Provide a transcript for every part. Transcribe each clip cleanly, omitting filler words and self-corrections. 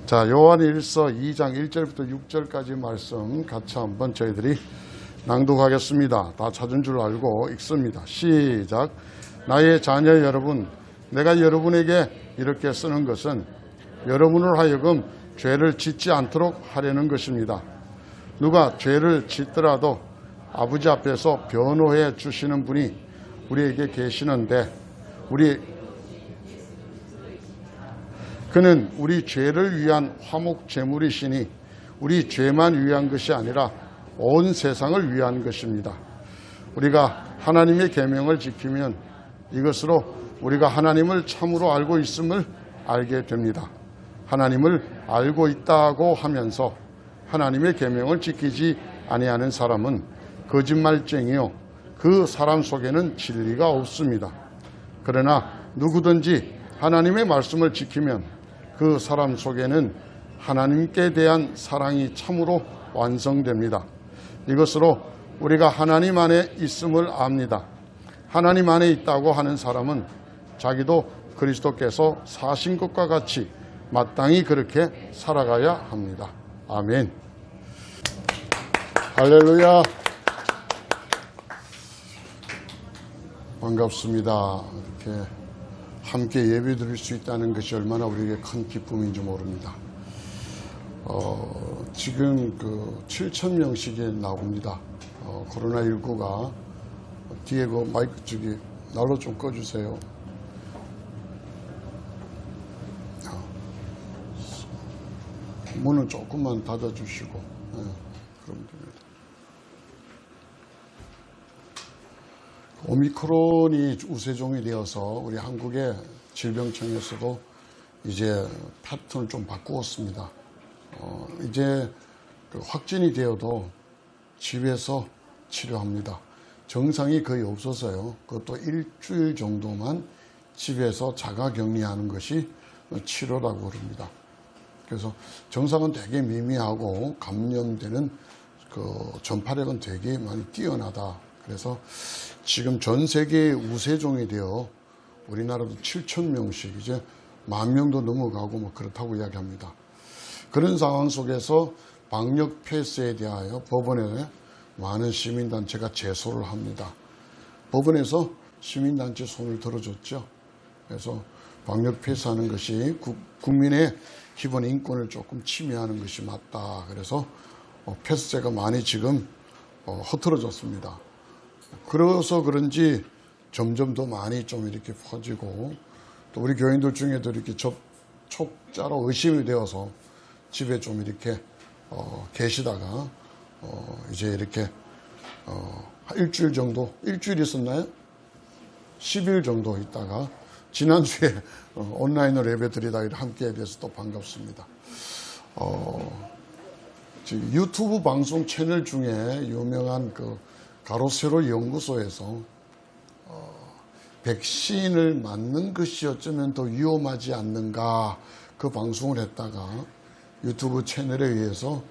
자, 요한일서 2장 1절부터 6절까지 말씀 같이 한번 저희들이 낭독하겠습니다. 다 찾은 줄 알고 읽습니다. 시작. 나의 자녀 여러분, 내가 여러분에게 이렇게 쓰는 것은 여러분을 하여금 죄를 짓지 않도록 하려는 것입니다. 누가 죄를 짓더라도 아버지 앞에서 변호해 주시는 분이 우리에게 계시는데 그는 우리 죄를 위한 화목 제물이시니 우리 죄만 위한 것이 아니라 온 세상을 위한 것입니다. 우리가 하나님의 계명을 지키면 이것으로 우리가 하나님을 참으로 알고 있음을 알게 됩니다. 하나님을 알고 있다고 하면서 하나님의 계명을 지키지 아니하는 사람은 거짓말쟁이요 그 사람 속에는 진리가 없습니다. 그러나 누구든지 하나님의 말씀을 지키면 그 사람 속에는 하나님께 대한 사랑이 참으로 완성됩니다. 이것으로 우리가 하나님 안에 있음을 압니다. 하나님 안에 있다고 하는 사람은 자기도 그리스도께서 사신 것과 같이 마땅히 그렇게 살아가야 합니다. 아멘. 할렐루야. 반갑습니다. 이렇게 함께 예배 드릴 수 있다는 것이 얼마나 우리에게 큰 기쁨인지 모릅니다. 지금 7,000명씩이 나옵니다. 코로나19가 뒤에 그 마이크 저기 난로 좀 꺼주세요. 문은 조금만 닫아주시고, 네, 그러면 됩니다. 오미크론이 우세종이 되어서 우리 한국의 질병청에서도 이제 패턴을 좀 바꾸었습니다. 이제 확진이 되어도 집에서 치료합니다. 증상이 거의 없어서요. 그것도 일주일 정도만 집에서 자가격리하는 것이 치료라고 그럽니다. 그래서 증상은 되게 미미하고 감염되는 전파력은 되게 많이 뛰어나다. 그래서 지금 전 세계에 우세종이 되어 우리나라도 7,000명씩 이제 10,000명도 넘어가고 뭐 그렇다고 이야기합니다. 그런 상황 속에서 방역 폐쇄에 대하여 법원에 많은 시민단체가 제소를 합니다. 법원에서 시민단체 손을 들어줬죠. 그래서 방역 폐쇄하는 것이 국민의 기본 인권을 조금 침해하는 것이 맞다. 그래서 폐쇄가 많이 지금 흐트러졌습니다. 그래서 그런지 점점 더 많이 좀 이렇게 퍼지고 또 우리 교인들 중에도 이렇게 접촉자로 의심이 되어서 집에 좀 이렇게 계시다가 이제 이렇게 일주일 정도, 일주일 있었나요? 10일 정도 있다가 지난주에 온라인으로 예배 드리다 함께 돼서 또 반갑습니다. 유튜브 방송 채널 중에 유명한 가로세로 연구소에서 백신을 맞는 것이 어쩌면 더 위험하지 않는가 그 방송을 했다가 유튜브 채널에 의해서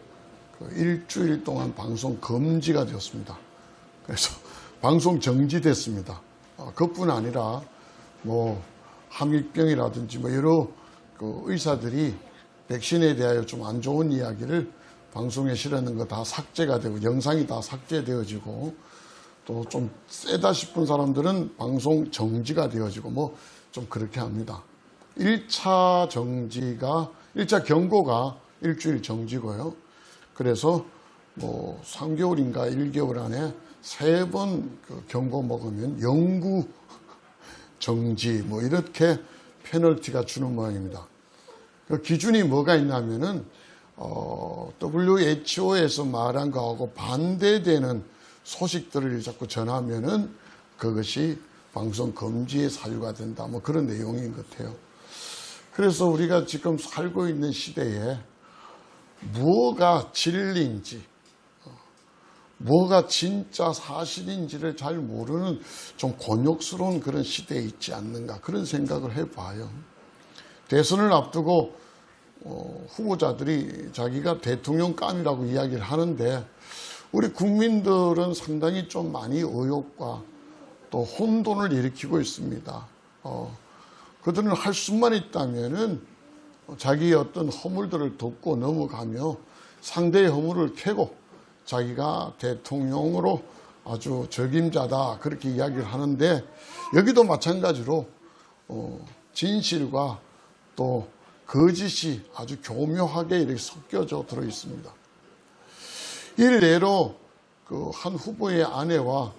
일주일 동안 방송 금지가 되었습니다. 그래서 방송 정지됐습니다. 그뿐 아니라 뭐 함익병이라든지 뭐 여러 의사들이 백신에 대하여 좀 안 좋은 이야기를 방송에 실었는 거 다 삭제가 되고 영상이 다 삭제되어지고 또 좀 세다 싶은 사람들은 방송 정지가 되어지고 뭐 좀 그렇게 합니다. 1차 경고가 일주일 정지고요. 그래서 뭐 3개월인가 1개월 안에 3번 경고 먹으면 영구 정지 뭐 이렇게 페널티가 주는 모양입니다. 그 기준이 뭐가 있냐면은 WHO에서 말한 거하고 반대되는 소식들을 자꾸 전하면은 그것이 방송 금지의 사유가 된다. 뭐 그런 내용인 것 같아요. 그래서 우리가 지금 살고 있는 시대에 무엇가 진리인지, 뭐가 진짜 사실인지를 잘 모르는 좀 곤욕스러운 그런 시대에 있지 않는가 그런 생각을 해봐요. 대선을 앞두고 후보자들이 자기가 대통령감이라고 이야기를 하는데 우리 국민들은 상당히 좀 많이 의혹과 또 혼돈을 일으키고 있습니다. 그들은 할 수만 있다면은 자기의 어떤 허물들을 덮고 넘어가며 상대의 허물을 캐고 자기가 대통령으로 아주 적임자다 그렇게 이야기를 하는데, 여기도 마찬가지로 진실과 또 거짓이 아주 교묘하게 이렇게 섞여져 들어 있습니다. 일례로 그 한 후보의 아내와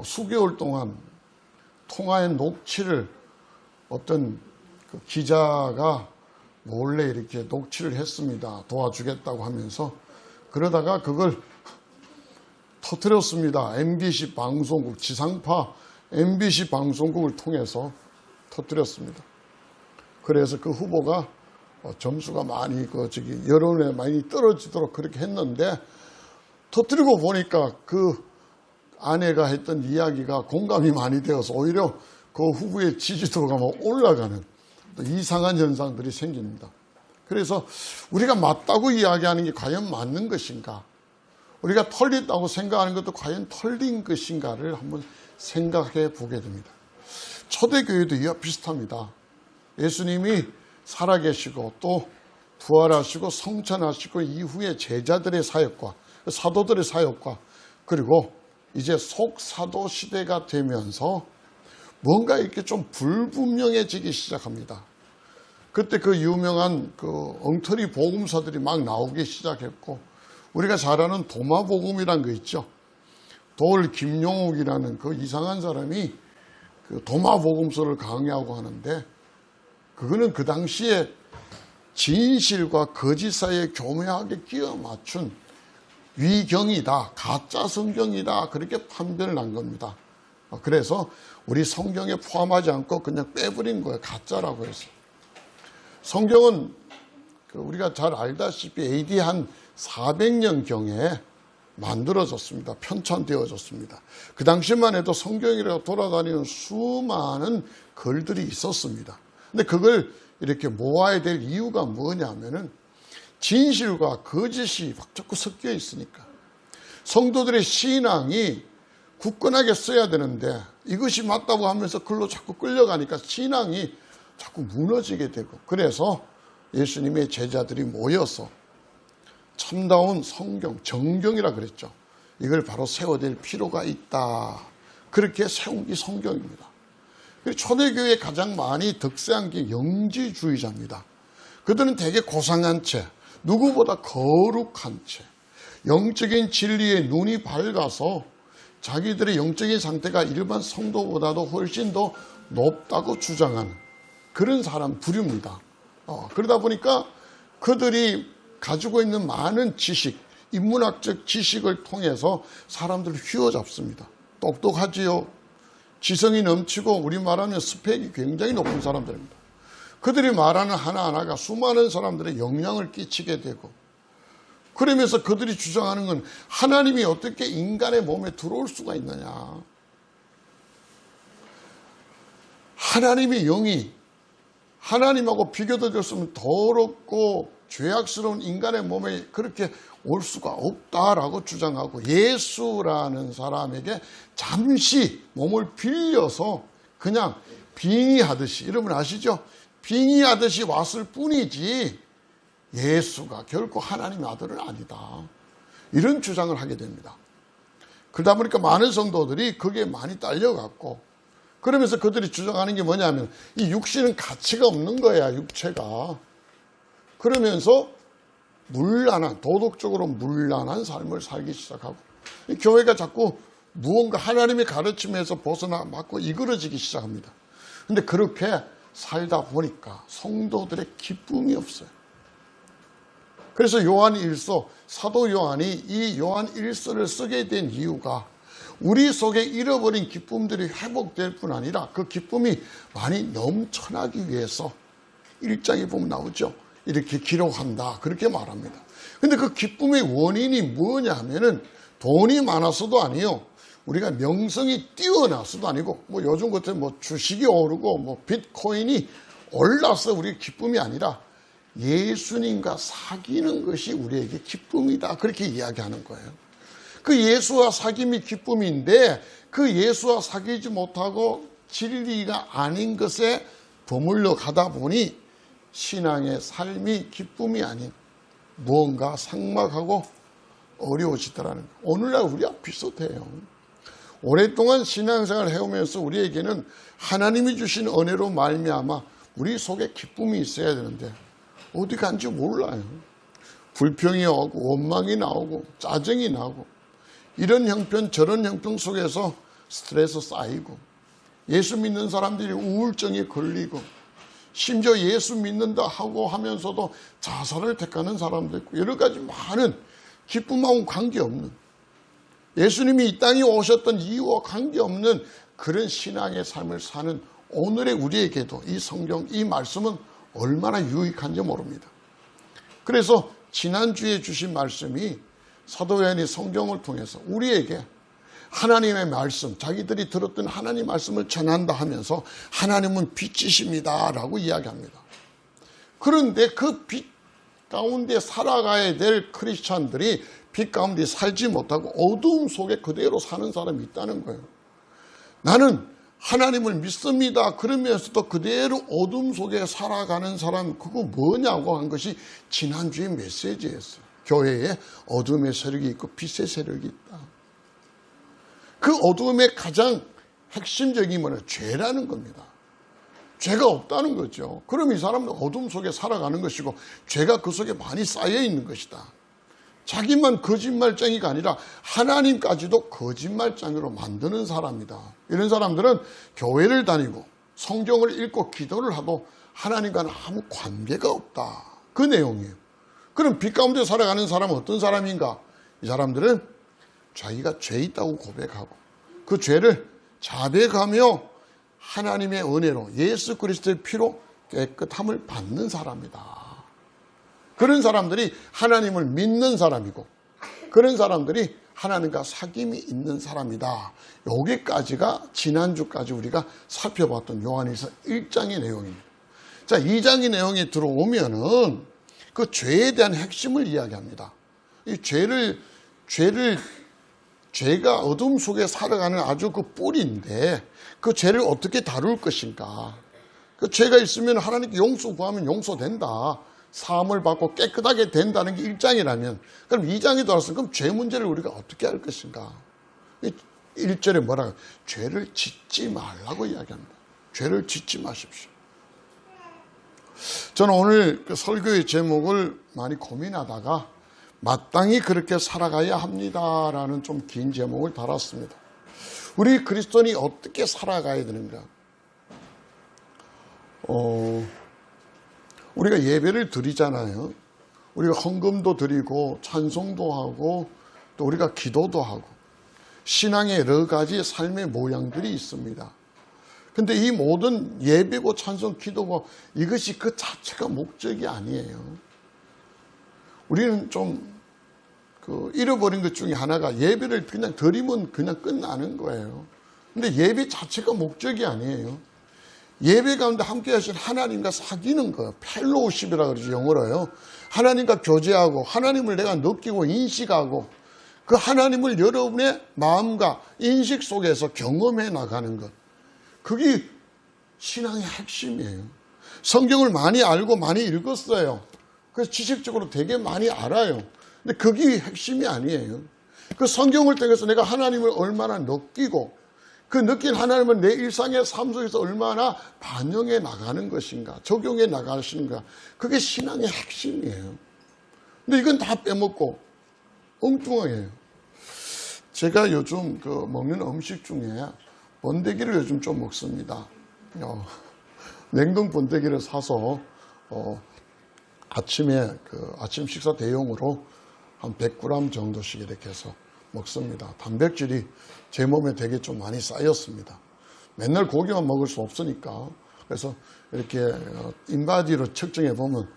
수개월 동안 통화의 녹취를 어떤 그 기자가 몰래 이렇게 녹취를 했습니다. 도와주겠다고 하면서. 그러다가 그걸 터뜨렸습니다. MBC 방송국, 지상파 MBC 방송국을 통해서 터뜨렸습니다. 그래서 그 후보가 점수가 많이 여론에 많이 떨어지도록 그렇게 했는데, 터뜨리고 보니까 그 아내가 했던 이야기가 공감이 많이 되어서 오히려 그 후보의 지지도가 올라가는 또 이상한 현상들이 생깁니다. 그래서 우리가 맞다고 이야기하는 게 과연 맞는 것인가, 우리가 털렸다고 생각하는 것도 과연 털린 것인가를 한번 생각해 보게 됩니다. 초대교회도 이와 비슷합니다. 예수님이 살아계시고 또 부활하시고 성천하시고 이후에 제자들의 사역과 사도들의 사역과 그리고 이제 속사도 시대가 되면서 뭔가 이렇게 좀 불분명해지기 시작합니다. 그때 그 유명한 그 엉터리 복음서들이 막 나오기 시작했고, 우리가 잘 아는 도마복음이란 거 있죠. 돌 김용욱이라는 그 이상한 사람이 그 도마복음서를 강의하고 하는데, 그거는 그 당시에 진실과 거짓 사이에 교묘하게 끼워 맞춘 위경이다, 가짜 성경이다, 그렇게 판별을 한 겁니다. 그래서 우리 성경에 포함하지 않고 그냥 빼버린 거예요. 가짜라고 해서. 성경은 우리가 잘 알다시피 AD 한 400년경에 만들어졌습니다. 편찬되어졌습니다. 그 당시만 해도 성경이라고 돌아다니는 수많은 글들이 있었습니다. 근데 그걸 이렇게 모아야 될 이유가 뭐냐면은 진실과 거짓이 막 자꾸 섞여 있으니까. 성도들의 신앙이 굳건하게 써야 되는데 이것이 맞다고 하면서 글로 자꾸 끌려가니까 신앙이 자꾸 무너지게 되고, 그래서 예수님의 제자들이 모여서 참다운 성경, 정경이라 그랬죠. 이걸 바로 세워낼 필요가 있다. 그렇게 세운 게 성경입니다. 초대교회에 가장 많이 득세한 게 영지주의자입니다. 그들은 되게 고상한 채, 누구보다 거룩한 채, 영적인 진리에 눈이 밝아서 자기들의 영적인 상태가 일반 성도보다도 훨씬 더 높다고 주장하는 그런 사람 부류입니다. 그러다 보니까 그들이 가지고 있는 많은 지식, 인문학적 지식을 통해서 사람들을 휘어잡습니다. 똑똑하지요. 지성이 넘치고 우리 말하는 스펙이 굉장히 높은 사람들입니다. 그들이 말하는 하나하나가 수많은 사람들의 영향을 끼치게 되고, 그러면서 그들이 주장하는 건 하나님이 어떻게 인간의 몸에 들어올 수가 있느냐. 하나님의 영이 하나님하고 비교되었으면 더럽고 죄악스러운 인간의 몸에 그렇게 올 수가 없다라고 주장하고, 예수라는 사람에게 잠시 몸을 빌려서 그냥 빙의하듯이, 여러분 아시죠? 빙의하듯이 왔을 뿐이지 예수가 결코 하나님의 아들은 아니다. 이런 주장을 하게 됩니다. 그러다 보니까 많은 성도들이 거기에 많이 딸려갔고, 그러면서 그들이 주장하는 게 뭐냐면 이 육신은 가치가 없는 거야, 육체가. 그러면서 문란한, 도덕적으로 문란한 삶을 살기 시작하고, 이 교회가 자꾸 무언가 하나님의 가르침에서 벗어나 맞고 이그러지기 시작합니다. 근데 그렇게 살다 보니까 성도들의 기쁨이 없어요. 그래서 요한 1서, 사도 요한이 이 요한 1서를 쓰게 된 이유가 우리 속에 잃어버린 기쁨들이 회복될 뿐 아니라 그 기쁨이 많이 넘쳐나기 위해서 1장에 보면 나오죠. 이렇게 기록한다. 그렇게 말합니다. 근데 그 기쁨의 원인이 뭐냐 하면은 돈이 많아서도 아니요. 우리가 명성이 뛰어나서도 아니고, 요즘 같은 주식이 오르고 비트코인이 올라서 우리의 기쁨이 아니라 예수님과 사귀는 것이 우리에게 기쁨이다. 그렇게 이야기하는 거예요. 그 예수와 사귐이 기쁨인데 그 예수와 사귀지 못하고 진리가 아닌 것에 버물러 가다 보니 신앙의 삶이 기쁨이 아닌 무언가 삭막하고 어려워지더라는 거. 오늘날 우리와 비슷해요. 오랫동안 신앙생활을 해오면서 우리에게는 하나님이 주신 은혜로 말미암아 우리 속에 기쁨이 있어야 되는데 어디 간지 몰라요. 불평이 오고 원망이 나오고 짜증이 나고 이런 형편 저런 형편 속에서 스트레스 쌓이고 예수 믿는 사람들이 우울증에 걸리고 심지어 예수 믿는다 하고 하면서도 자살을 택하는 사람도 있고 여러 가지 많은 기쁨하고 관계없는 예수님이 이 땅에 오셨던 이유와 관계없는 그런 신앙의 삶을 사는 오늘의 우리에게도 이 성경, 이 말씀은 얼마나 유익한지 모릅니다. 그래서 지난주에 주신 말씀이 사도 요한이 성경을 통해서 우리에게 하나님의 말씀, 자기들이 들었던 하나님 말씀을 전한다 하면서 하나님은 빛이십니다 라고 이야기합니다. 그런데 그 빛 가운데 살아가야 될 크리스찬들이 빛 가운데 살지 못하고 어두움 속에 그대로 사는 사람이 있다는 거예요. 나는 하나님을 믿습니다. 그러면서도 그대로 어둠 속에 살아가는 사람, 그거 뭐냐고 한 것이 지난주의 메시지였어요. 교회에 어둠의 세력이 있고 빛의 세력이 있다. 그 어둠의 가장 핵심적인 뭐냐? 죄라는 겁니다. 죄가 없다는 거죠. 그럼 이 사람은 어둠 속에 살아가는 것이고 죄가 그 속에 많이 쌓여 있는 것이다. 자기만 거짓말쟁이가 아니라 하나님까지도 거짓말쟁이로 만드는 사람이다. 이런 사람들은 교회를 다니고 성경을 읽고 기도를 하도 하나님과는 아무 관계가 없다. 그 내용이에요. 그럼 빛 가운데 살아가는 사람은 어떤 사람인가? 이 사람들은 자기가 죄 있다고 고백하고 그 죄를 자백하며 하나님의 은혜로 예수 그리스도의 피로 깨끗함을 받는 사람이다. 그런 사람들이 하나님을 믿는 사람이고 그런 사람들이 하나님과 사귐이 있는 사람이다. 여기까지가 지난주까지 우리가 살펴봤던 요한일서 1장의 내용입니다. 자, 2장의 내용이 들어오면은 그 죄에 대한 핵심을 이야기합니다. 이 죄가 어둠 속에 살아가는 아주 그 뿌리인데 그 죄를 어떻게 다룰 것인가. 그 죄가 있으면 하나님께 용서 구하면 용서된다. 사함을 받고 깨끗하게 된다는 게 1장이라면 그럼 2장에 들어왔으면 그럼 죄 문제를 우리가 어떻게 할 것인가. 1절에 뭐라고? 죄를 짓지 말라고 이야기합니다. 죄를 짓지 마십시오. 저는 오늘 그 설교의 제목을 많이 고민하다가 마땅히 그렇게 살아가야 합니다라는 좀 긴 제목을 달았습니다. 우리 그리스도인이 어떻게 살아가야 되는가? 우리가 예배를 드리잖아요. 우리가 헌금도 드리고 찬송도 하고 또 우리가 기도도 하고 신앙의 여러 가지 삶의 모양들이 있습니다. 근데 이 모든 예배고 찬송, 기도고 이것이 그 자체가 목적이 아니에요. 우리는 좀 잃어버린 것 중에 하나가 예배를 그냥 드리면 그냥 끝나는 거예요. 근데 예배 자체가 목적이 아니에요. 예배 가운데 함께 하신 하나님과 사귀는 거예요. 펠로우십이라고 그러죠, 영어로요. 하나님과 교제하고 하나님을 내가 느끼고 인식하고 그 하나님을 여러분의 마음과 인식 속에서 경험해 나가는 것. 그게 신앙의 핵심이에요. 성경을 많이 알고 많이 읽었어요. 그래서 지식적으로 되게 많이 알아요. 근데 그게 핵심이 아니에요. 그 성경을 통해서 내가 하나님을 얼마나 느끼고 그 느낀 하나님은 내 일상의 삶 속에서 얼마나 반영해 나가는 것인가, 적용해 나가시는가. 그게 신앙의 핵심이에요. 근데 이건 다 빼먹고 엉뚱하게. 제가 요즘 먹는 음식 중에 번데기를 요즘 좀 먹습니다. 냉동 번데기를 사서 아침에 아침 식사 대용으로 한 100g 정도씩 이렇게 해서 먹습니다. 단백질이 제 몸에 되게 좀 많이 쌓였습니다. 맨날 고기만 먹을 수 없으니까. 그래서 이렇게 인바디로 측정해 보면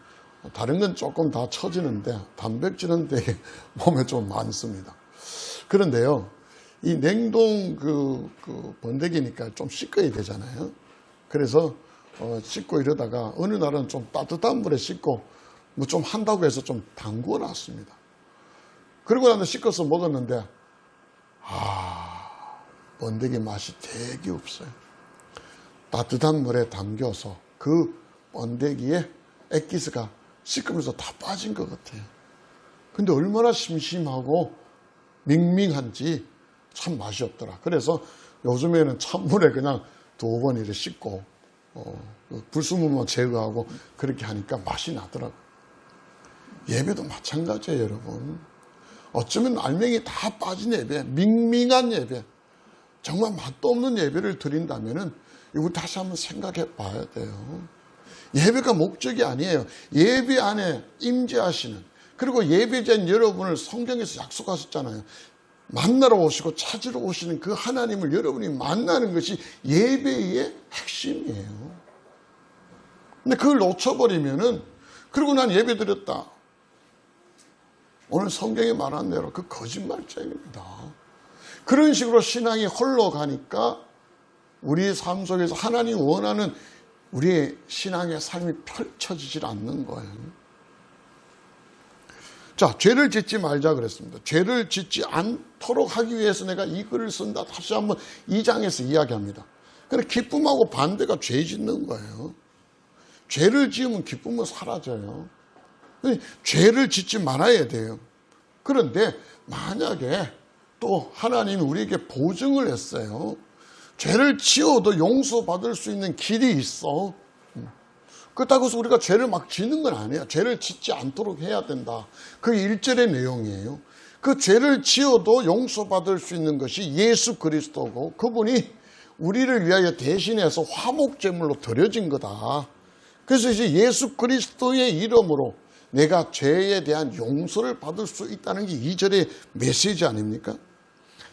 다른 건 조금 다 처지는데 단백질은 되게 몸에 좀 많습니다. 그런데요, 이 냉동 번데기니까 좀 씻어야 되잖아요. 그래서 씻고 이러다가 어느 날은 좀 따뜻한 물에 씻고 뭐 좀 한다고 해서 좀 담궈 놨습니다. 그러고 나서 씻어서 먹었는데 번데기 맛이 되게 없어요. 따뜻한 물에 담겨서 그 번데기에 액기스가 씻으면서 다 빠진 것 같아요. 근데 얼마나 심심하고 밍밍한지 참 맛이 없더라. 그래서 요즘에는 찬물에 그냥 2번 이렇게 씻고 불순물만 제거하고 그렇게 하니까 맛이 나더라고요. 예배도 마찬가지예요, 여러분. 어쩌면 알맹이 다 빠진 예배, 밍밍한 예배, 정말 맛도 없는 예배를 드린다면은 이거 다시 한번 생각해 봐야 돼요. 예배가 목적이 아니에요. 예배 안에 임재하시는, 그리고 예배자인 여러분을 성경에서 약속하셨잖아요. 만나러 오시고 찾으러 오시는 그 하나님을 여러분이 만나는 것이 예배의 핵심이에요. 근데 그걸 놓쳐버리면은, 그리고 난 예배 드렸다, 오늘 성경에 말한 대로 그 거짓말쟁입니다. 그런 식으로 신앙이 홀로 가니까 우리의 삶 속에서 하나님 원하는 우리의 신앙의 삶이 펼쳐지질 않는 거예요. 자, 죄를 짓지 말자 그랬습니다. 죄를 짓지 않도록 하기 위해서 내가 이 글을 쓴다. 다시 한번 2장에서 이야기합니다. 그런데 기쁨하고 반대가 죄 짓는 거예요. 죄를 지으면 기쁨은 사라져요. 죄를 짓지 말아야 돼요. 그런데 만약에 또 하나님이 우리에게 보증을 했어요. 죄를 지어도 용서받을 수 있는 길이 있어. 그렇다고 해서 우리가 죄를 막 짓는 건 아니에요. 죄를 짓지 않도록 해야 된다. 그게 1절의 내용이에요. 그 죄를 지어도 용서받을 수 있는 것이 예수 그리스도고, 그분이 우리를 위하여 대신해서 화목제물로 드려진 거다. 그래서 이제 예수 그리스도의 이름으로 내가 죄에 대한 용서를 받을 수 있다는 게 2절의 메시지 아닙니까?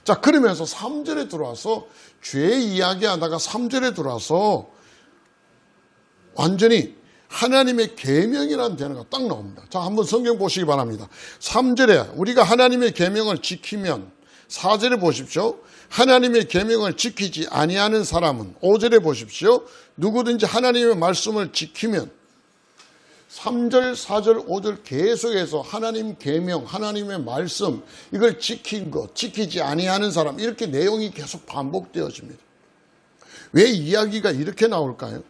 자, 그러면서 3절에 들어와서 죄 이야기하다가 3절에 들어와서 완전히 하나님의 계명이라는 단어가 딱 나옵니다. 자, 한번 성경 보시기 바랍니다. 3절에 우리가 하나님의 계명을 지키면, 4절에 보십시오. 하나님의 계명을 지키지 아니하는 사람은, 5절에 보십시오. 누구든지 하나님의 말씀을 지키면, 3절, 4절, 5절 계속해서 하나님 계명, 하나님의 말씀, 이걸 지킨 것, 지키지 아니하는 사람, 이렇게 내용이 계속 반복되어집니다. 왜 이야기가 이렇게 나올까요?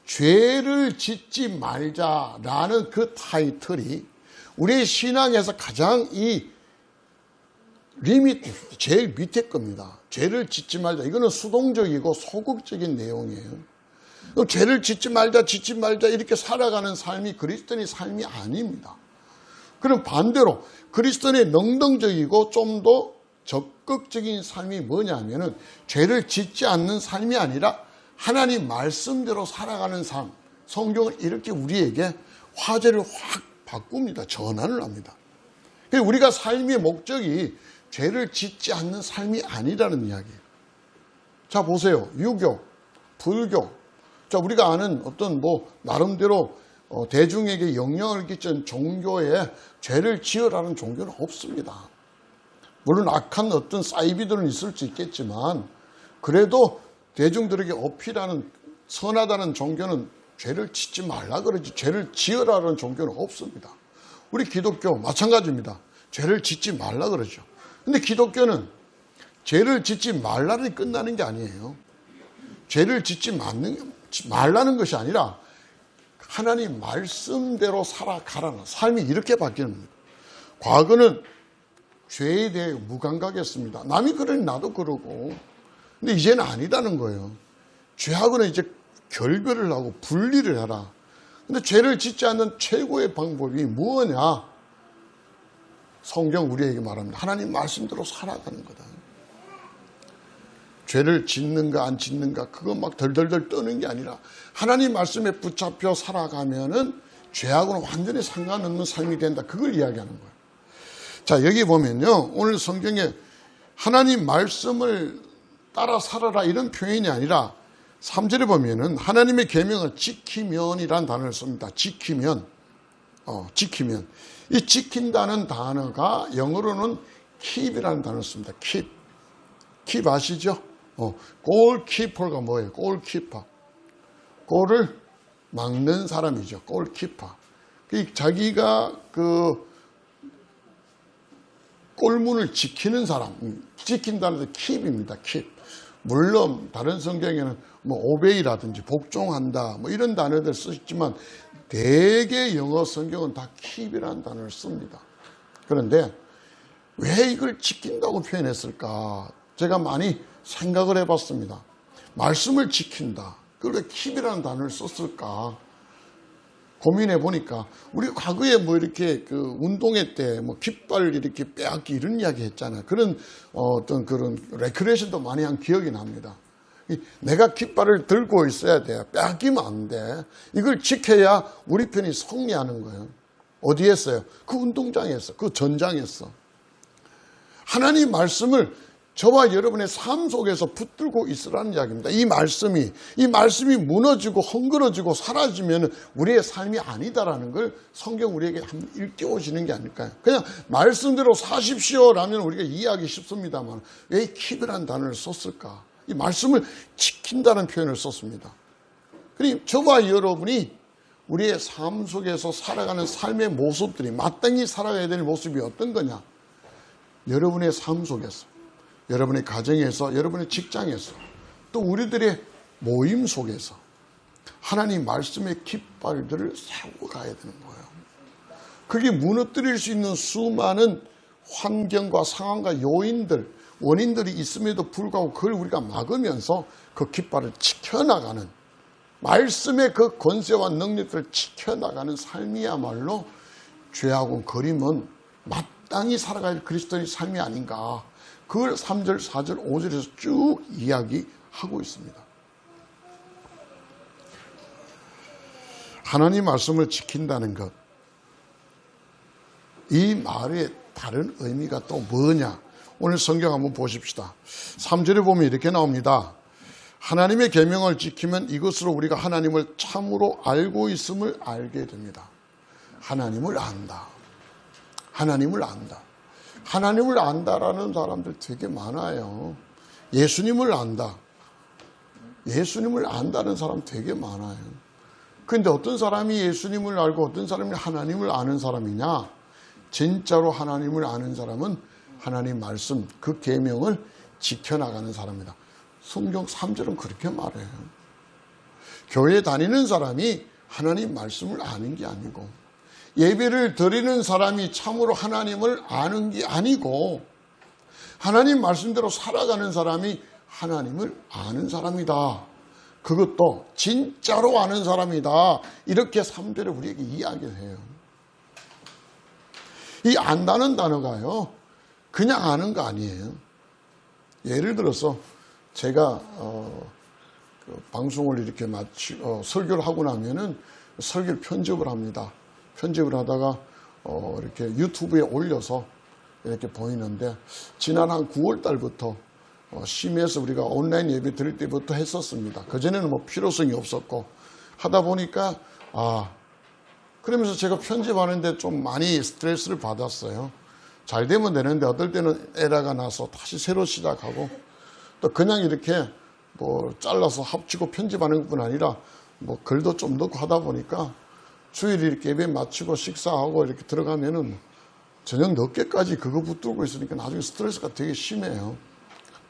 죄를 짓지 말자라는 그 타이틀이 우리의 신앙에서 가장 이 리밋, 제일 밑에 겁니다. 죄를 짓지 말자. 이거는 수동적이고 소극적인 내용이에요. 죄를 짓지 말자 이렇게 살아가는 삶이 그리스도인의 삶이 아닙니다. 그럼 반대로 그리스도인의 능동적이고 좀 더 적극적인 삶이 뭐냐면은 죄를 짓지 않는 삶이 아니라 하나님 말씀대로 살아가는 삶. 성경은 이렇게 우리에게 화제를 확 바꿉니다. 전환을 합니다. 우리가 삶의 목적이 죄를 짓지 않는 삶이 아니라는 이야기예요. 자, 보세요. 유교, 불교. 자, 우리가 아는 어떤 나름대로 대중에게 영향을 끼친 종교에 죄를 지으라는 종교는 없습니다. 물론 악한 어떤 사이비들은 있을 수 있겠지만, 그래도 대중들에게 어필하는 선하다는 종교는 죄를 짓지 말라 그러지, 죄를 지으라는 종교는 없습니다. 우리 기독교 마찬가지입니다. 죄를 짓지 말라 그러죠. 근데 기독교는 죄를 짓지 말라니 끝나는 게 아니에요. 죄를 짓지 말라는 것이 아니라 하나님 말씀대로 살아가라는 삶이 이렇게 바뀌는 겁니다. 과거는 죄에 대해 무감각했습니다. 남이 그러니 나도 그러고. 근데 이제는 아니라는 거예요. 죄하고는 이제 결별을 하고 분리를 해라. 근데 죄를 짓지 않는 최고의 방법이 뭐냐? 성경 우리에게 말합니다. 하나님 말씀대로 살아가는 거다. 죄를 짓는가 안 짓는가 그거 막 덜덜덜 떠는 게 아니라 하나님 말씀에 붙잡혀 살아가면은 죄하고는 완전히 상관없는 삶이 된다. 그걸 이야기하는 거예요. 자, 여기 보면요. 오늘 성경에 하나님 말씀을 따라 살아라 이런 표현이 아니라 3절에 보면은 하나님의 계명을 지키면이라는 단어를 씁니다. 지키면. 지키면. 이 지킨다는 단어가 영어로는 keep이라는 단어를 씁니다. keep. keep 아시죠? 골키퍼가 뭐예요? 골키퍼. 골을 막는 사람이죠. 골키퍼. 자기가 그 골문을 지키는 사람. 지킨다는 게 keep입니다. keep. 물론 다른 성경에는 뭐 오베이라든지 복종한다 뭐 이런 단어들 쓰지만 대개 영어 성경은 다 keep이라는 단어를 씁니다. 그런데 왜 이걸 지킨다고 표현했을까? 제가 많이 생각을 해봤습니다. 말씀을 지킨다. 그걸 왜 keep이라는 단어를 썼을까? 고민해 보니까 우리 과거에 뭐 이렇게 그 운동회 때 뭐 깃발 이렇게 빼앗기 이런 이야기 했잖아요. 그런 어떤 그런 레크레이션도 많이 한 기억이 납니다. 내가 깃발을 들고 있어야 돼. 빼앗기면 안 돼. 이걸 지켜야 우리 편이 승리하는 거예요. 어디에 했어요? 그 운동장에서, 그 전장에서. 하나님 말씀을 저와 여러분의 삶 속에서 붙들고 있으라는 이야기입니다. 이 말씀이 무너지고 헝그러지고 사라지면 우리의 삶이 아니다라는 걸 성경 우리에게 한번 일깨워주는 게 아닐까요? 그냥 말씀대로 사십시오라면 우리가 이해하기 쉽습니다만 왜 keep이라는 단어를 썼을까? 이 말씀을 지킨다는 표현을 썼습니다. 그리고 저와 여러분이 우리의 삶 속에서 살아가는 삶의 모습들이 마땅히 살아가야 될 모습이 어떤 거냐? 여러분의 삶 속에서, 여러분의 가정에서, 여러분의 직장에서, 또 우리들의 모임 속에서 하나님 말씀의 깃발들을 세우고 가야 되는 거예요. 그게 무너뜨릴 수 있는 수많은 환경과 상황과 요인들, 원인들이 있음에도 불구하고 그걸 우리가 막으면서 그 깃발을 지켜나가는, 말씀의 그 권세와 능력들을 지켜나가는 삶이야말로 죄하고 거림은 마땅히 살아갈 그리스도의 삶이 아닌가. 그걸 3절, 4절, 5절에서 쭉 이야기하고 있습니다. 하나님 말씀을 지킨다는 것, 이 말의 다른 의미가 또 뭐냐? 오늘 성경 한번 보십시다. 3절에 보면 이렇게 나옵니다. 하나님의 계명을 지키면 이것으로 우리가 하나님을 참으로 알고 있음을 알게 됩니다. 하나님을 안다. 하나님을 안다. 하나님을 안다라는 사람들 되게 많아요. 예수님을 안다. 예수님을 안다는 사람 되게 많아요. 그런데 어떤 사람이 예수님을 알고 어떤 사람이 하나님을 아는 사람이냐? 진짜로 하나님을 아는 사람은 하나님 말씀, 그 계명을 지켜나가는 사람이다. 성경 3절은 그렇게 말해요. 교회 다니는 사람이 하나님 말씀을 아는 게 아니고, 예배를 드리는 사람이 참으로 하나님을 아는 게 아니고, 하나님 말씀대로 살아가는 사람이 하나님을 아는 사람이다. 그것도 진짜로 아는 사람이다. 이렇게 3절에 우리에게 이야기를 해요. 이 안다는 단어가요, 그냥 아는 거 아니에요. 예를 들어서 제가 방송을 이렇게 설교를 하고 나면은 설교를 편집을 합니다. 편집을 하다가 이렇게 유튜브에 올려서 이렇게 보이는데, 지난 한 9월 달부터 심해서 우리가 온라인 예배 드릴 때부터 했었습니다. 그전에는 뭐 필요성이 없었고 하다 보니까 그러면서 제가 편집하는데 좀 많이 스트레스를 받았어요. 잘 되면 되는데 어떨 때는 에러가 나서 다시 새로 시작하고, 또 그냥 이렇게 뭐 잘라서 합치고 편집하는 것뿐 아니라 뭐 글도 좀 넣고 하다 보니까 주일 이렇게 예배 마치고 식사하고 이렇게 들어가면은 저녁 늦게까지 그거 붙들고 있으니까 나중에 스트레스가 되게 심해요.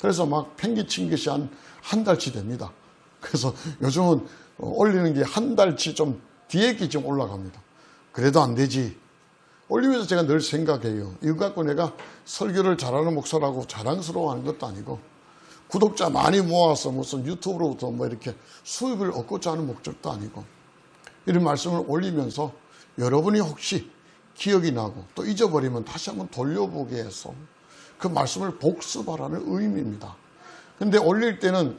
그래서 막 팽개친 것이 한 달치 됩니다. 그래서 요즘은 올리는 게 한 달치 좀 뒤에 게 좀 올라갑니다. 그래도 안 되지. 올리면서 제가 늘 생각해요. 이거 갖고 내가 설교를 잘하는 목사라고 자랑스러워하는 것도 아니고, 구독자 많이 모아서 무슨 유튜브로부터 뭐 이렇게 수익을 얻고자 하는 목적도 아니고, 이런 말씀을 올리면서 여러분이 혹시 기억이 나고 또 잊어버리면 다시 한번 돌려보게 해서 그 말씀을 복습하라는 의미입니다. 근데 올릴 때는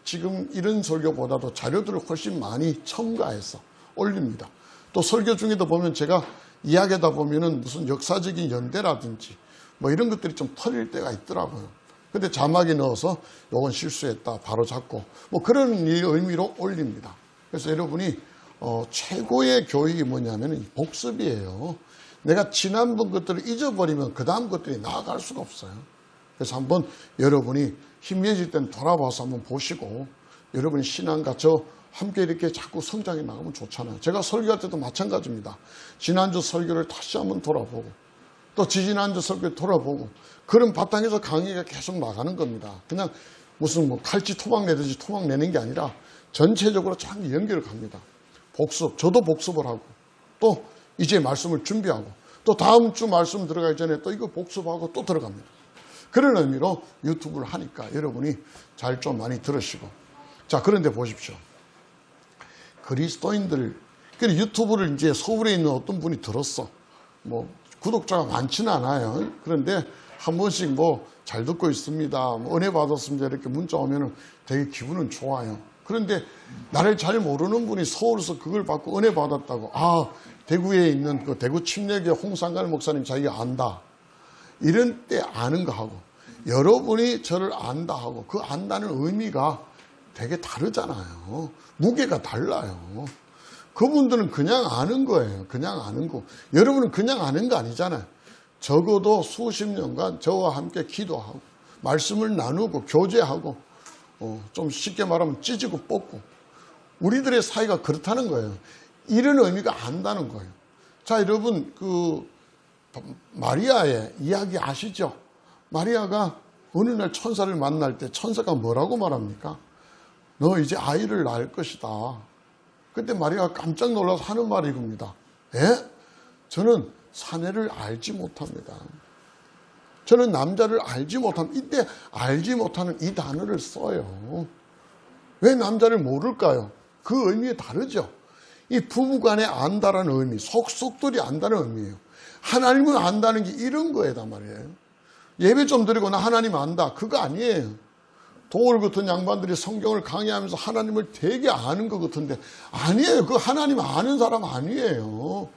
지금 이런 설교보다도 자료들을 훨씬 많이 첨가해서 올립니다. 또 설교 중에도 보면 제가 이야기하다 보면은 무슨 역사적인 연대라든지 뭐 이런 것들이 좀 털릴 때가 있더라고요. 근데 자막에 넣어서 요건 실수했다 바로 잡고 뭐 그런 의미로 올립니다. 그래서 여러분이 최고의 교육이 뭐냐면 복습이에요. 내가 지난번 것들을 잊어버리면 그 다음 것들이 나아갈 수가 없어요. 그래서 한번 여러분이 힘내질 때는 돌아봐서 한번 보시고, 여러분이 신앙과 저 함께 이렇게 자꾸 성장해 나가면 좋잖아요. 제가 설교할 때도 마찬가지입니다. 지난주 설교를 다시 한번 돌아보고 또 지지난주 설교를 돌아보고, 그런 바탕에서 강의가 계속 나가는 겁니다. 그냥 무슨 뭐 칼치 토막 내듯이 토막 내는 게 아니라 전체적으로 쫙 연결을 갑니다. 복습, 저도 복습을 하고 또 이제 말씀을 준비하고 또 다음 주 말씀 들어가기 전에 또 이거 복습하고 또 들어갑니다. 그런 의미로 유튜브를 하니까 여러분이 잘 좀 많이 들으시고. 자, 그런데 보십시오. 그리스도인들, 유튜브를 이제 서울에 있는 어떤 분이 들었어. 뭐 구독자가 많지는 않아요. 그런데 한 번씩 뭐 잘 듣고 있습니다, 뭐 은혜 받았습니다 이렇게 문자 오면은 되게 기분은 좋아요. 그런데 나를 잘 모르는 분이 서울에서 그걸 받고 은혜 받았다고, 아, 대구에 있는 그 대구 침례교회 홍상갈 목사님 자기가 안다, 이런 때 아는 거 하고 여러분이 저를 안다 하고 그 안다는 의미가 되게 다르잖아요. 무게가 달라요. 그분들은 그냥 아는 거예요. 그냥 아는 거. 여러분은 그냥 아는 거 아니잖아요. 적어도 수십 년간 저와 함께 기도하고 말씀을 나누고 교제하고 좀 쉽게 말하면 찢고 뽑고 우리들의 사이가 그렇다는 거예요. 이런 의미가 안다는 거예요. 자, 여러분 그 마리아의 이야기 아시죠? 마리아가 어느 날 천사를 만날 때 천사가 뭐라고 말합니까? 너 이제 아이를 낳을 것이다. 그때 마리아가 깜짝 놀라서 하는 말이 이겁니다. 예? 저는 사내를 알지 못합니다. 저는 남자를 알지 못합니다. 이때 알지 못하는 이 단어를 써요. 왜 남자를 모를까요? 그 의미에 다르죠. 이 부부간에 안다라는 의미, 속속들이 안다는 의미예요. 하나님은 안다는 게 이런 거에다 말이에요. 예배 좀 드리고 나 하나님 안다, 그거 아니에요. 도울 같은 양반들이 성경을 강의하면서 하나님을 되게 아는 것 같은데 아니에요. 그 하나님 아는 사람 아니에요.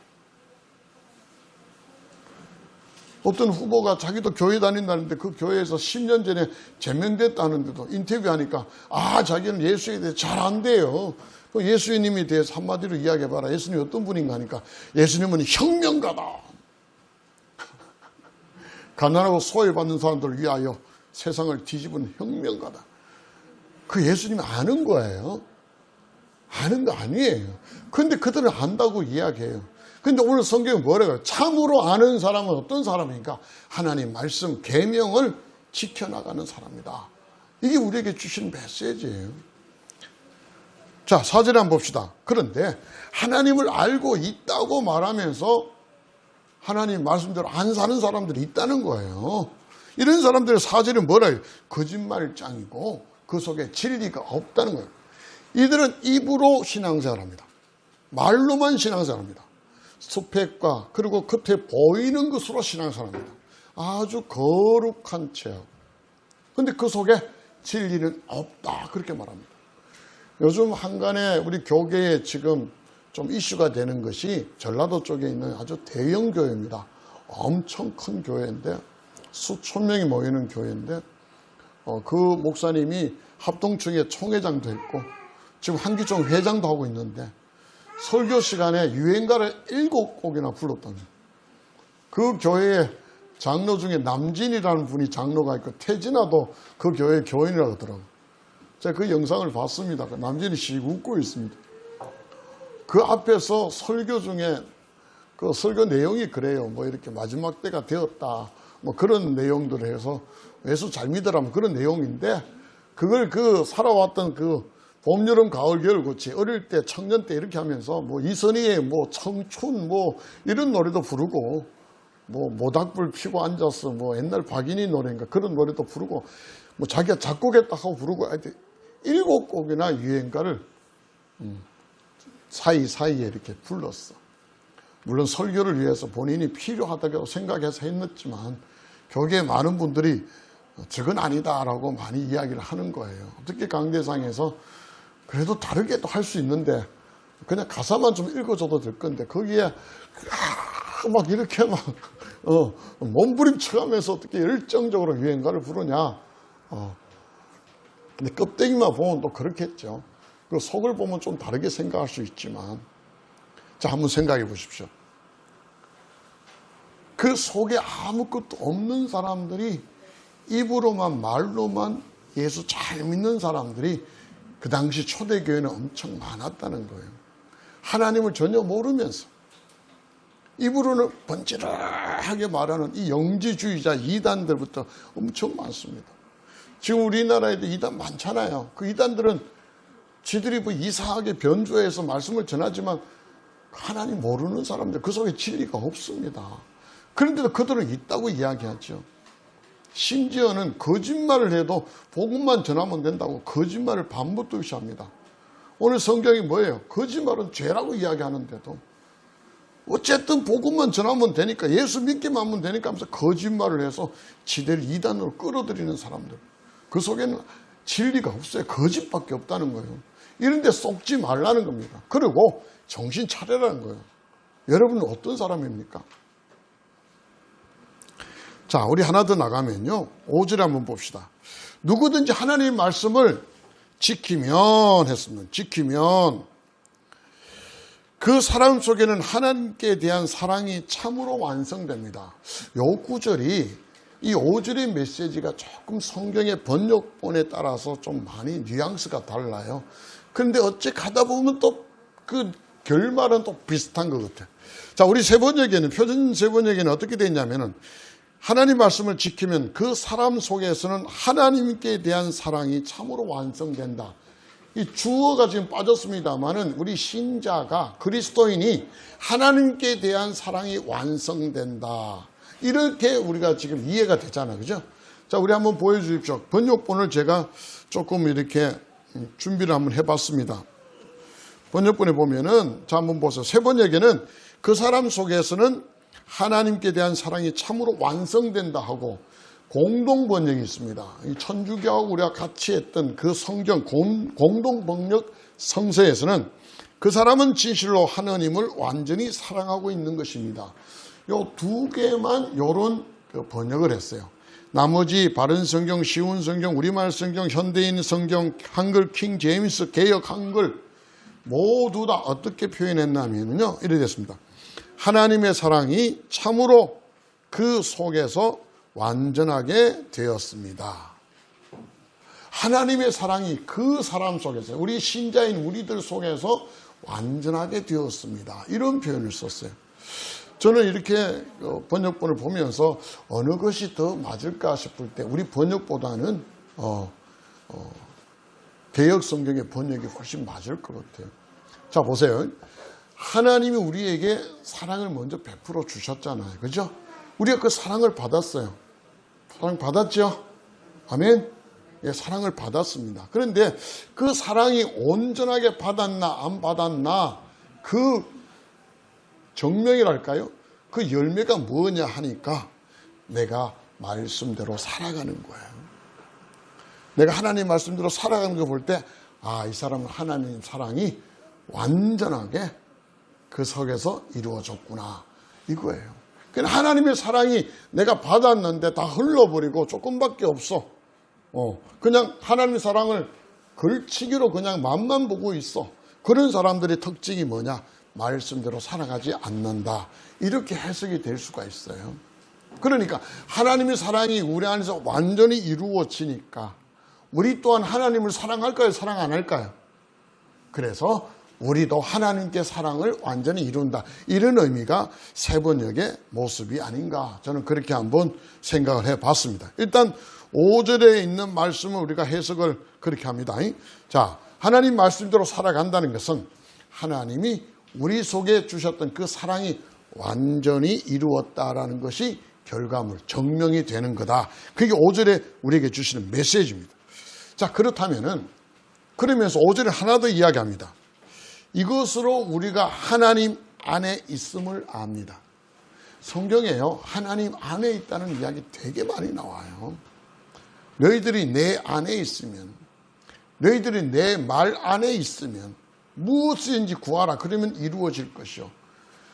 어떤 후보가 자기도 교회 다닌다는데 그 교회에서 10년 전에 제명됐다는데도 인터뷰하니까 아, 자기는 예수에 대해 잘 안돼요. 그 예수님에 대해서 한마디로 이야기해봐라. 예수님이 어떤 분인가 하니까 예수님은 혁명가다. 가난하고 소외받는 사람들을 위하여 세상을 뒤집은 혁명가다. 그 예수님이 아는 거예요. 아는 거 아니에요. 그런데 그들은 안다고 이야기해요. 근데 오늘 성경이 뭐래요? 참으로 아는 사람은 어떤 사람입니까? 하나님 말씀, 계명을 지켜나가는 사람이다. 이게 우리에게 주신 메시지예요. 자, 4절에 한번 봅시다. 그런데 하나님을 알고 있다고 말하면서 하나님 말씀대로 안 사는 사람들이 있다는 거예요. 이런 사람들의 4절은 뭐래요? 거짓말장이고 그 속에 진리가 없다는 거예요. 이들은 입으로 신앙생활합니다. 말로만 신앙생활합니다. 스펙과 그리고 겉에 보이는 것으로 신앙생활합니다. 아주 거룩한 체험. 그런데 그 속에 진리는 없다, 그렇게 말합니다. 요즘 한간에 우리 교계에 지금 좀 이슈가 되는 것이 전라도 쪽에 있는 아주 대형 교회입니다. 엄청 큰 교회인데 수천 명이 모이는 교회인데 그 목사님이 합동총회 총회장도 했고 지금 한기총 회장도 하고 있는데 설교 시간에 유행가를 7곡이나 불렀답니다. 그 교회에 장로 중에 남진이라는 분이 장로가 있고 태진아도 그 교회 교인이라고 하더라고요. 제가 그 영상을 봤습니다. 남진이 씩 웃고 있습니다. 그 앞에서 설교 중에 그 설교 내용이 그래요. 뭐 이렇게 마지막 때가 되었다, 뭐 그런 내용들을 해서 예수 잘 믿으라면 그런 내용인데 그걸 그 살아왔던 그 봄, 여름, 가을, 겨울 그치 어릴 때 청년 때 이렇게 하면서 뭐 이선희의 뭐 청춘 뭐 이런 노래도 부르고 뭐 모닥불 피고 앉아서 뭐 옛날 박인희 노래인가 그런 노래도 부르고 뭐 자기가 작곡했다 하고 부르고 하여튼 7곡이나 유행가를 사이사이에 이렇게 불렀어. 물론 설교를 위해서 본인이 필요하다고 생각해서 했지만 교계에 많은 분들이 저건 아니다라고 많이 이야기를 하는 거예요. 특히 강대상에서 그래도 다르게 또 할 수 있는데 그냥 가사만 좀 읽어줘도 될 건데 거기에 막 이렇게 막 몸부림쳐가면서 어떻게 열정적으로 유행가를 부르냐. 근데 껍데기만 보면 또 그렇겠죠. 그 속을 보면 좀 다르게 생각할 수 있지만 자, 한번 생각해 보십시오. 그 속에 아무것도 없는 사람들이 입으로만 말로만 예수 잘 믿는 사람들이 그 당시 초대교회는 엄청 많았다는 거예요. 하나님을 전혀 모르면서 입으로는 번지르하게 말하는 이 영지주의자 이단들부터 엄청 많습니다. 지금 우리나라에도 이단 많잖아요. 그 이단들은 지들이 뭐 이상하게 변조해서 말씀을 전하지만 하나님 모르는 사람들, 그 속에 진리가 없습니다. 그런데도 그들은 있다고 이야기하죠. 심지어는 거짓말을 해도 복음만 전하면 된다고 거짓말을 반복듯이 합니다. 오늘 성경이 뭐예요? 거짓말은 죄라고 이야기하는데도 어쨌든 복음만 전하면 되니까, 예수 믿기만 하면 되니까 하면서 거짓말을 해서 지대를 이단으로 끌어들이는 사람들, 그 속에는 진리가 없어요. 거짓밖에 없다는 거예요. 이런 데 속지 말라는 겁니다. 그리고 정신 차려라는 거예요. 여러분은 어떤 사람입니까? 자, 우리 하나 더 나가면요, 5절에 한번 봅시다. 누구든지 하나님의 말씀을 지키면 했습니다. 지키면 그 사람 속에는 하나님께 대한 사랑이 참으로 완성됩니다. 요 구절이, 이 5절의 메시지가 조금 성경의 번역본에 따라서 좀 많이 뉘앙스가 달라요. 그런데 어째 가다 보면 또 그 결말은 또 비슷한 것 같아요. 자, 우리 세번역에는, 표준 세번역에는 어떻게 되어 있냐면은, 하나님 말씀을 지키면 그 사람 속에서는 하나님께 대한 사랑이 참으로 완성된다. 이 주어가 지금 빠졌습니다만은 우리 신자가, 그리스도인이 하나님께 대한 사랑이 완성된다. 이렇게 우리가 지금 이해가 되잖아요. 그죠? 자, 우리 한번 보여주십시오. 번역본을 제가 조금 이렇게 준비를 한번 해봤습니다. 번역본에 보면은, 자, 한번 보세요. 세 번역에는 그 사람 속에서는 하나님께 대한 사랑이 참으로 완성된다 하고 공동 번역이 있습니다. 이 천주교하고 우리가 같이 했던 그 성경 공동 번역 성서에서는 그 사람은 진실로 하나님을 완전히 사랑하고 있는 것입니다. 요 두 개만 요런 번역을 했어요. 나머지 바른 성경, 쉬운 성경, 우리말 성경, 현대인 성경, 한글 킹 제임스 개역 한글 모두 다 어떻게 표현했냐면요, 이래 됐습니다. 하나님의 사랑이 참으로 그 속에서 완전하게 되었습니다. 하나님의 사랑이 그 사람 속에서, 우리 신자인 우리들 속에서 완전하게 되었습니다. 이런 표현을 썼어요. 저는 이렇게 번역본을 보면서 어느 것이 더 맞을까 싶을 때 우리 번역보다는 개역 성경의 번역이 훨씬 맞을 것 같아요. 자, 보세요. 하나님이 우리에게 사랑을 먼저 베풀어 주셨잖아요. 그죠? 우리가 그 사랑을 받았어요. 사랑 받았죠? 아멘? 예, 사랑을 받았습니다. 그런데 그 사랑이 온전하게 받았나 안 받았나, 그 정명이랄까요? 그 열매가 뭐냐 하니까 내가 말씀대로 살아가는 거예요. 내가 하나님 말씀대로 살아가는 거 볼 때, 아, 이 사람은 하나님 사랑이 완전하게 그 속에서 이루어졌구나, 이거예요. 그냥 하나님의 사랑이 내가 받았는데 다 흘러버리고 조금밖에 없어. 그냥 하나님의 사랑을 걸치기로 그냥 맛만 보고 있어. 그런 사람들의 특징이 뭐냐? 말씀대로 살아가지 않는다. 이렇게 해석이 될 수가 있어요. 그러니까 하나님의 사랑이 우리 안에서 완전히 이루어지니까 우리 또한 하나님을 사랑할까요? 사랑 안 할까요? 그래서 우리도 하나님께 사랑을 완전히 이룬다. 이런 의미가 세 번역의 모습이 아닌가, 저는 그렇게 한번 생각을 해봤습니다. 일단 5절에 있는 말씀을 우리가 해석을 그렇게 합니다. 자, 하나님 말씀대로 살아간다는 것은 하나님이 우리 속에 주셨던 그 사랑이 완전히 이루었다라는 것이 결과물, 정명이 되는 거다. 그게 5절에 우리에게 주시는 메시지입니다. 자, 그렇다면은, 그러면서 5절에 하나 더 이야기합니다. 이것으로 우리가 하나님 안에 있음을 압니다. 성경에요, 하나님 안에 있다는 이야기 되게 많이 나와요. 너희들이 내 안에 있으면, 너희들이 내 말 안에 있으면 무엇이든지 구하라. 그러면 이루어질 것이요.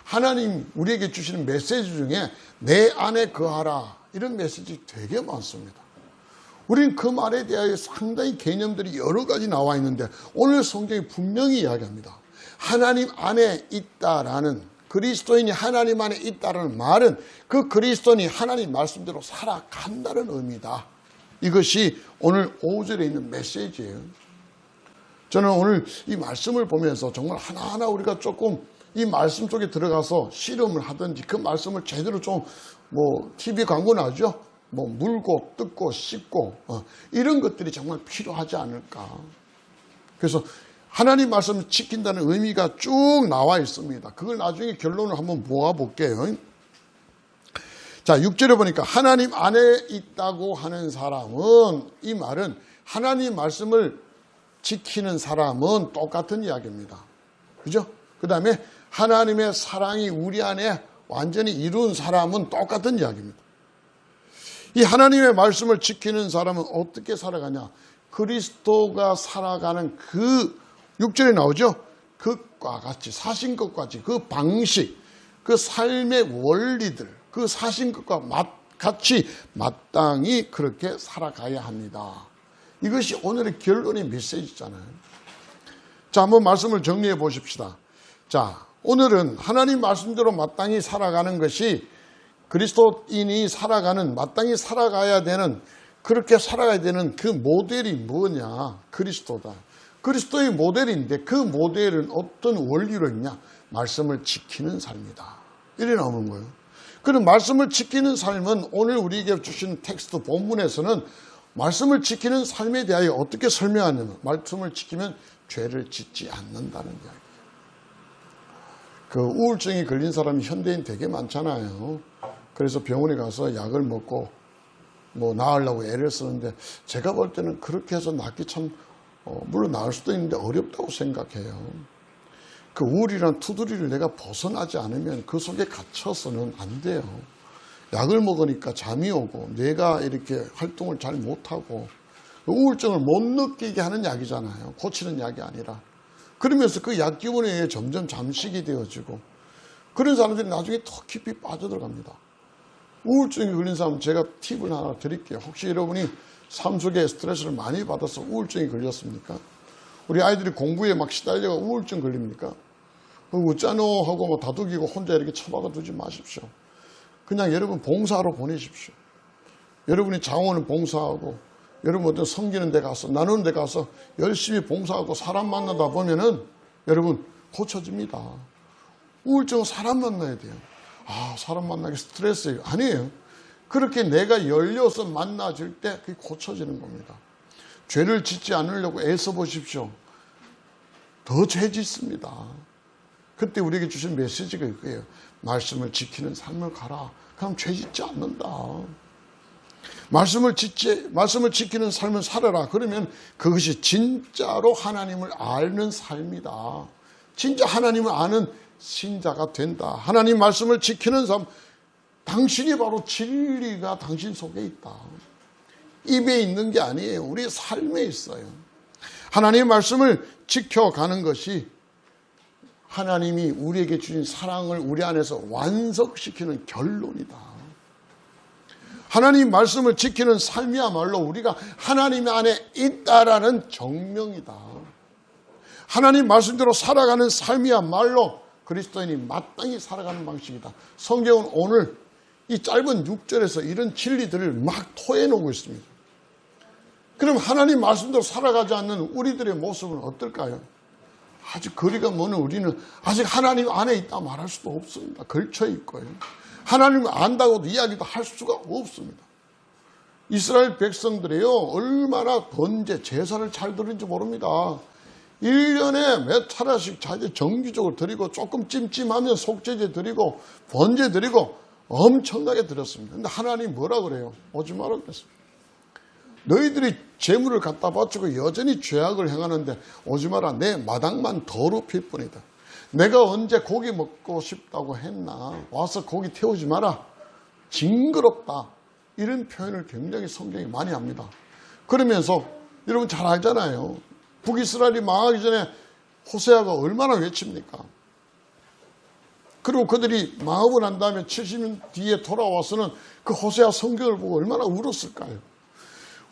하나님 우리에게 주시는 메시지 중에 내 안에 거하라, 이런 메시지 되게 많습니다. 우리는 그 말에 대하여 상당히 개념들이 여러 가지 나와 있는데 오늘 성경이 분명히 이야기합니다. 하나님 안에 있다라는, 그리스도인이 하나님 안에 있다라는 말은 그 그리스도인이 하나님 말씀대로 살아간다는 의미다. 이것이 오늘 5절에 있는 메시지예요. 저는 오늘 이 말씀을 보면서 정말 하나하나 우리가 조금 이 말씀 속에 들어가서 실험을 하든지 그 말씀을 제대로 좀 TV 광고 나죠? 뭐 물고 뜯고 씻고 이런 것들이 정말 필요하지 않을까. 그래서 하나님 말씀을 지킨다는 의미가 쭉 나와 있습니다. 그걸 나중에 결론을 한번 모아볼게요. 자, 6절에 보니까 하나님 안에 있다고 하는 사람은, 이 말은 하나님 말씀을 지키는 사람은 똑같은 이야기입니다. 그죠? 그 다음에 하나님의 사랑이 우리 안에 완전히 이룬 사람은 똑같은 이야기입니다. 이 하나님의 말씀을 지키는 사람은 어떻게 살아가냐? 그리스도가 살아가는 그 6절에 나오죠? 그것과 같이, 사신 것과 같이, 그 방식, 그 삶의 원리들, 그 사신 것과 같이 마땅히 그렇게 살아가야 합니다. 이것이 오늘의 결론의 메시지잖아요. 자, 한번 말씀을 정리해 보십시다. 자, 오늘은 하나님 말씀대로 마땅히 살아가는 것이 그리스도인이 살아가는, 마땅히 살아가야 되는, 그렇게 살아가야 되는 그 모델이 뭐냐? 그리스도다. 그리스도의 모델인데 그 모델은 어떤 원리로 있냐? 말씀을 지키는 삶이다. 이래 나오는 거예요. 그럼 말씀을 지키는 삶은 오늘 우리에게 주신 텍스트 본문에서는 말씀을 지키는 삶에 대하여 어떻게 설명하냐면, 말씀을 지키면 죄를 짓지 않는다는 이야기예요. 그 우울증이 걸린 사람이 현대인 되게 많잖아요. 그래서 병원에 가서 약을 먹고 뭐 나으려고 애를 쓰는데, 제가 볼 때는 그렇게 해서 낫기 참 물론 나을 수도 있는데 어렵다고 생각해요. 그 우울이란 투두리를 내가 벗어나지 않으면 그 속에 갇혀서는 안 돼요. 약을 먹으니까 잠이 오고 뇌가 이렇게 활동을 잘 못하고 우울증을 못 느끼게 하는 약이잖아요. 고치는 약이 아니라. 그러면서 그 약 기운에 의해 점점 잠식이 되어지고, 그런 사람들이 나중에 더 깊이 빠져들어갑니다. 우울증에 걸린 사람 제가 팁을 하나 드릴게요. 혹시 여러분이 삶 속에 스트레스를 많이 받아서 우울증이 걸렸습니까? 우리 아이들이 공부에 막 시달려가 우울증 걸립니까? 어쩌노 하고 뭐 다독이고 혼자 이렇게 처박아 두지 마십시오. 그냥 여러분 봉사하러 보내십시오. 여러분이 장원을 봉사하고, 여러분 어떤 섬기는 데 가서, 나누는 데 가서 열심히 봉사하고 사람 만나다 보면은 여러분 고쳐집니다. 우울증은 사람 만나야 돼요. 아, 사람 만나기 스트레스예요. 아니에요. 그렇게 내가 열려서 만나질 때 그게 고쳐지는 겁니다. 죄를 짓지 않으려고 애써 보십시오. 더 죄 짓습니다. 그때 우리에게 주신 메시지가 이거예요. 말씀을 지키는 삶을 가라. 그럼 죄 짓지 않는다. 말씀을 지키는 삶을 살아라. 그러면 그것이 진짜로 하나님을 아는 삶이다. 진짜 하나님을 아는 신자가 된다. 하나님 말씀을 지키는 삶, 당신이 바로 진리가 당신 속에 있다. 입에 있는 게 아니에요. 우리 삶에 있어요. 하나님의 말씀을 지켜가는 것이 하나님이 우리에게 주신 사랑을 우리 안에서 완성시키는 결론이다. 하나님 말씀을 지키는 삶이야말로 우리가 하나님 안에 있다라는 증명이다. 하나님 말씀대로 살아가는 삶이야말로 그리스도인이 마땅히 살아가는 방식이다. 성경은 오늘 이 짧은 6절에서 이런 진리들을 막 토해놓고 있습니다. 그럼 하나님 말씀대로 살아가지 않는 우리들의 모습은 어떨까요? 아직 거리가 먼 우리는 아직 하나님 안에 있다 말할 수도 없습니다. 걸쳐 있고요. 하나님을 안다고도 이야기도 할 수가 없습니다. 이스라엘 백성들이요, 얼마나 번제, 제사를 잘 드리는지 모릅니다. 1년에 몇 차례씩 자제 정기적으로 드리고, 조금 찜찜하면 속죄제 드리고 번제 드리고 엄청나게 드렸습니다. 근데 하나님 뭐라 그래요? 오지 마라 그랬습니다. 너희들이 재물을 갖다 바치고 여전히 죄악을 행하는데 오지 마라. 내 마당만 더럽힐 뿐이다. 내가 언제 고기 먹고 싶다고 했나? 와서 고기 태우지 마라. 징그럽다. 이런 표현을 굉장히 성경이 많이 합니다. 그러면서 여러분 잘 알잖아요. 북이스라엘이 망하기 전에 호세아가 얼마나 외칩니까? 그리고 그들이 망하고 난 다음에 70년 뒤에 돌아와서는 그 호세아 성경을 보고 얼마나 울었을까요?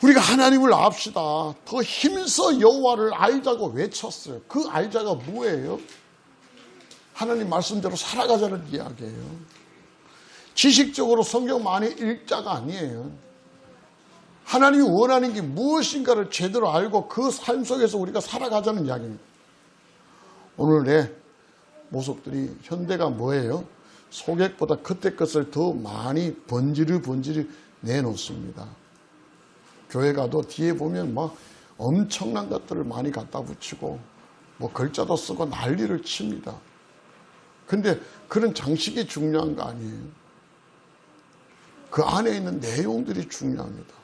우리가 하나님을 압시다. 더 힘써 여호와를 알자고 외쳤어요. 그 알자가 뭐예요? 하나님 말씀대로 살아가자는 이야기예요. 지식적으로 성경 많이 읽자가 아니에요. 하나님이 원하는 게 무엇인가를 제대로 알고 그 삶 속에서 우리가 살아가자는 이야기입니다. 오늘 내 모습들이 현대가 뭐예요? 소객보다 그때 것을 더 많이 번지르 내놓습니다. 교회 가도 뒤에 보면 막 엄청난 것들을 많이 갖다 붙이고 뭐 글자도 쓰고 난리를 칩니다. 근데 그런 장식이 중요한 거 아니에요. 그 안에 있는 내용들이 중요합니다.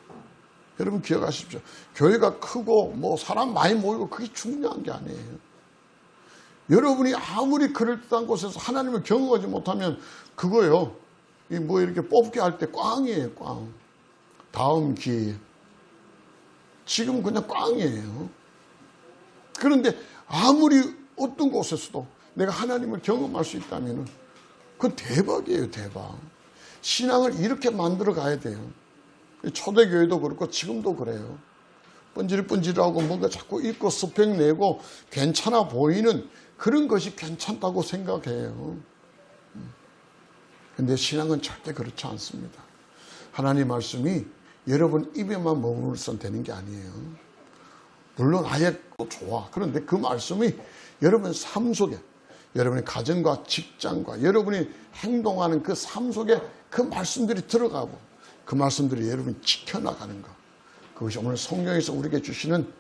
여러분 기억하십시오. 교회가 크고 뭐 사람 많이 모이고 그게 중요한 게 아니에요. 여러분이 아무리 그럴듯한 곳에서 하나님을 경험하지 못하면 그거요. 뭐 이렇게 뽑기 할 때 꽝이에요, 꽝. 다음 기회에. 지금 그냥 꽝이에요. 그런데 아무리 어떤 곳에서도 내가 하나님을 경험할 수 있다면 그건 대박이에요, 대박. 신앙을 이렇게 만들어 가야 돼요. 초대교회도 그렇고 지금도 그래요. 번질번질하고 뭔가 자꾸 읽고 스펙 내고 괜찮아 보이는 그런 것이 괜찮다고 생각해요. 근데 신앙은 절대 그렇지 않습니다. 하나님 말씀이 여러분 입에만 머물러서 되는 게 아니에요. 물론 아예 좋아. 그런데 그 말씀이 여러분 삶 속에, 여러분의 가정과 직장과 여러분이 행동하는 그 삶 속에 그 말씀들이 들어가고 그 말씀들이 여러분이 지켜나가는 것. 그것이 오늘 성경에서 우리에게 주시는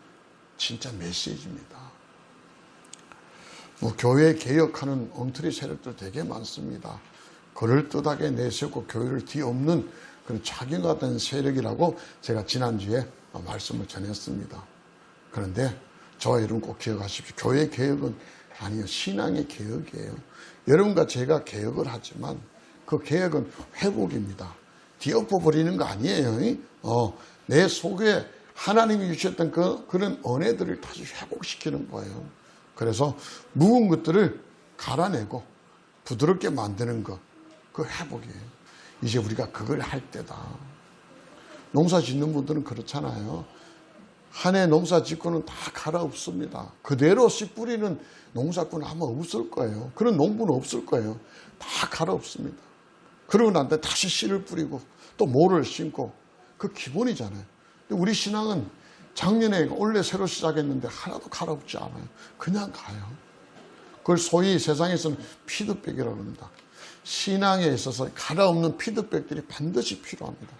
진짜 메시지입니다. 뭐 교회 개혁하는 엉터리 세력들 되게 많습니다. 그럴듯하게 내세우고 교회를 뒤엎는 그런 착용화된 세력이라고 제가 지난주에 말씀을 전했습니다. 그런데 저와 여러분 꼭 기억하십시오. 교회 개혁은 아니요, 신앙의 개혁이에요. 여러분과 제가 개혁을 하지만 그 개혁은 회복입니다. 뒤엎어버리는 거 아니에요. 내 속에 하나님이 주셨던 그런 은혜들을 다시 회복시키는 거예요. 그래서 묵은 것들을 갈아내고 부드럽게 만드는 것, 그 회복이에요. 이제 우리가 그걸 할 때다. 농사 짓는 분들은 그렇잖아요. 한 해 농사 짓고는 다 갈아엎습니다. 그대로 씨 뿌리는 농사꾼은 아마 없을 거예요. 그런 농부는 없을 거예요. 다 갈아엎습니다. 그러고 난 다음에 다시 씨를 뿌리고 또 모를 심고 그 기본이잖아요. 근데 우리 신앙은 작년에 올해 새로 시작했는데 하나도 갈아엎지 않아요. 그냥 가요. 그걸 소위 세상에서는 피드백이라고 합니다. 신앙에 있어서 갈아엎는 피드백들이 반드시 필요합니다.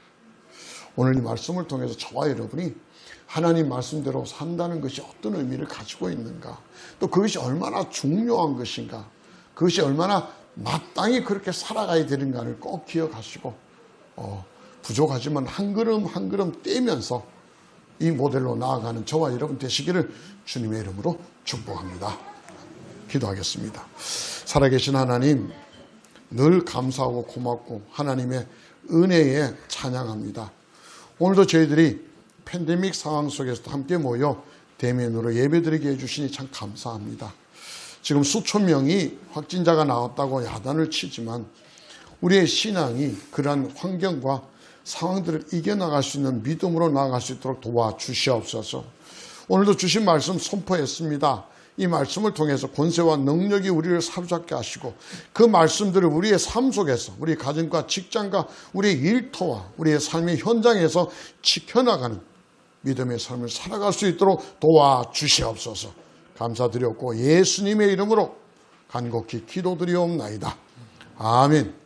오늘 이 말씀을 통해서 저와 여러분이 하나님 말씀대로 산다는 것이 어떤 의미를 가지고 있는가, 또 그것이 얼마나 중요한 것인가, 그것이 얼마나 마땅히 그렇게 살아가야 되는가를 꼭 기억하시고 부족하지만 한 걸음 한 걸음 떼면서 이 모델로 나아가는 저와 여러분 되시기를 주님의 이름으로 축복합니다. 기도하겠습니다. 살아계신 하나님, 늘 감사하고 고맙고 하나님의 은혜에 찬양합니다. 오늘도 저희들이 팬데믹 상황 속에서도 함께 모여 대면으로 예배드리게 해주시니 참 감사합니다. 지금 수천 명이 확진자가 나왔다고 야단을 치지만 우리의 신앙이 그러한 환경과 상황들을 이겨나갈 수 있는 믿음으로 나아갈 수 있도록 도와주시옵소서. 오늘도 주신 말씀 선포했습니다. 이 말씀을 통해서 권세와 능력이 우리를 사로잡게 하시고 그 말씀들을 우리의 삶 속에서 우리 가정과 직장과 우리의 일터와 우리의 삶의 현장에서 지켜나가는 믿음의 삶을 살아갈 수 있도록 도와주시옵소서. 감사드렸고 예수님의 이름으로 간곡히 기도드리옵나이다. 아멘.